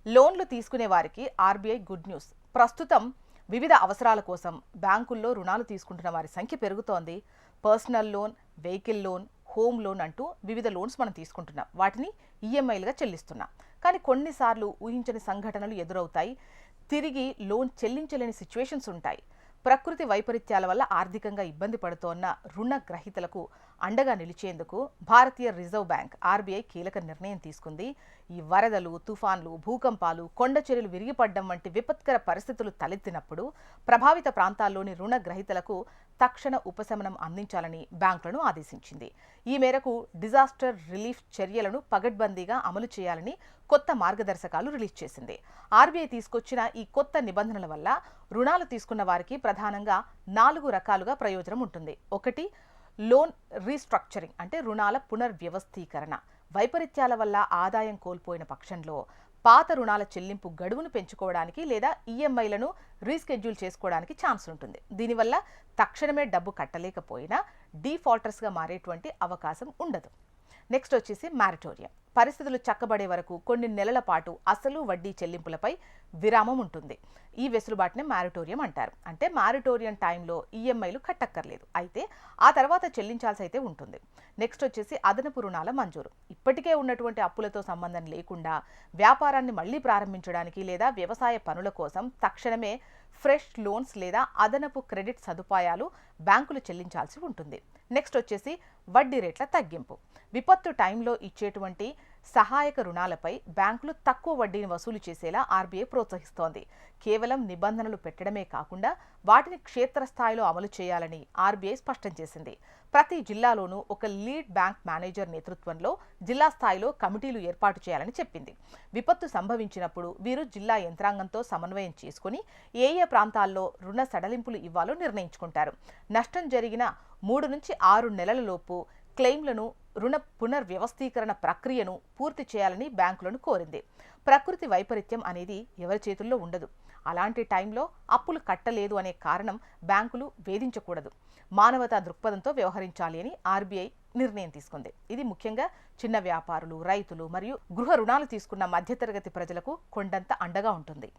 లోన్లు తీసుకునే వారికి ఆర్బీఐ గుడ్ న్యూస్. ప్రస్తుతం వివిధ అవసరాల కోసం బ్యాంకుల్లో రుణాలు తీసుకుంటున్న వారి సంఖ్య పెరుగుతోంది. Personal loan, vehicle loan, home loan అంటూ వివిధ లోన్స్ మనం తీసుకుంటున్నాం. వాటిని ఈఎంఐలుగా చెల్లిస్తున్నాం. కానీ కొన్నిసార్లు ఊహించని సంఘటనలు ఎదురవుతాయి. తిరిగి లోన్ చెల్లించలేని సిచ్యువేషన్స్ ఉంటాయి. ప్రకృతి వైపరీత్యాల వల్ల ఆర్థికంగా ఇబ్బంది పడుతోన్న రుణ గ్రహీతలకు అండగా నిలిచేందుకు భారతీయ రిజర్వ్ బ్యాంక్ ఆర్బీఐ కీలక నిర్ణయం తీసుకుంది. ఈ వరదలు, తుఫాన్లు, భూకంపాలు, కొండ చర్యలు విరిగిపడడం వంటి విపత్కర పరిస్థితులు తలెత్తినప్పుడు ప్రభావిత ప్రాంతాల్లోని రుణ గ్రహీతలకు తక్షణ ఉపశమనం అందించాలని బ్యాంకులను ఆదేశించింది. ఈ మేరకు డిజాస్టర్ రిలీఫ్ చర్యలను పగడ్బందీగా అమలు చేయాలని కొత్త మార్గదర్శకాలు రిలీజ్ చేసింది. ఆర్బీఐ తీసుకొచ్చిన ఈ కొత్త నిబంధనల వల్ల రుణాలు తీసుకున్న వారికి ప్రధానంగా 4 రకాలుగా ప్రయోజనం ఉంటుంది. 1, లోన్ రీస్ట్రక్చరింగ్ అంటే రుణాల పునర్వ్యవస్థీకరణ. వైపరీత్యాల వల్ల ఆదాయం కోల్పోయిన పక్షంలో పాత రుణాల చెల్లింపు గడువును పెంచుకోవడానికి లేదా ఈఎంఐలను రీస్కెడ్యూల్ చేసుకోవడానికి ఛాన్స్ ఉంటుంది. దీనివల్ల తక్షణమే డబ్బు కట్టలేకపోయినా డీఫాల్టర్స్గా మారేటువంటి అవకాశం ఉండదు. నెక్స్ట్ వచ్చేసి మ్యారిటోరియం. పరిస్థితులు చక్కబడే వరకు కొన్ని నెలల పాటు అసలు వడ్డీ చెల్లింపులపై విరామం ఉంటుంది. ఈ వెసులుబాటునే మ్యారిటోరియం అంటారు. అంటే మ్యారిటోరియం టైంలో ఈఎంఐలు కట్టక్కర్లేదు, అయితే ఆ తర్వాత చెల్లించాల్సి అయితే ఉంటుంది. నెక్స్ట్ వచ్చేసి అదనపు రుణాల మంజూరు. ఇప్పటికే ఉన్నటువంటి అప్పులతో సంబంధం లేకుండా వ్యాపారాన్ని మళ్లీ ప్రారంభించడానికి లేదా వ్యవసాయ పనుల కోసం తక్షణమే ఫ్రెష్ లోన్స్ లేదా అదనపు క్రెడిట్ సదుపాయాలు బ్యాంకులు చెల్లించాల్సి ఉంటుంది. నెక్స్ట్ వచ్చేసి వడ్డీ రేట్ల తగ్గింపు. విపత్తు టైంలో ఇచ్చేటువంటి సహాయక రుణాలపై బ్యాంకులు తక్కువ వడ్డీని వసూలు చేసేలా ఆర్బీఐ ప్రోత్సహిస్తోంది. కేవలం నిబంధనలు పెట్టడమే కాకుండా వాటిని క్షేత్రస్థాయిలో అమలు చేయాలని ఆర్బీఐ స్పష్టం చేసింది. ప్రతి జిల్లాలోనూ ఒక లీడ్ బ్యాంక్ మేనేజర్ నేతృత్వంలో జిల్లా స్థాయిలో కమిటీలు ఏర్పాటు చేయాలని చెప్పింది. విపత్తు సంభవించినప్పుడు వీరు జిల్లా యంత్రాంగంతో సమన్వయం చేసుకుని ఏ ప్రాంతాల్లో రుణ సడలింపులు ఇవ్వాలో నిర్ణయించుకుంటారు. నష్టం జరిగిన 3 నుంచి 6 నెలలలోపు క్లెయిమ్లను, రుణ పునర్వ్యవస్థీకరణ ప్రక్రియను పూర్తి చేయాలని బ్యాంకులను కోరింది. ప్రకృతి వైపరీత్యం అనేది ఎవరి చేతుల్లో ఉండదు. అలాంటి టైంలో అప్పులు కట్టలేదు అనే కారణం బ్యాంకులు వేధించకూడదు. మానవతా దృక్పథంతో వ్యవహరించాలి అని ఆర్బీఐ నిర్ణయం తీసుకుంది. ఇది ముఖ్యంగా చిన్న వ్యాపారులు, రైతులు మరియు గృహ రుణాలు తీసుకున్న మధ్యతరగతి ప్రజలకు కొండంత అండగా ఉంటుంది.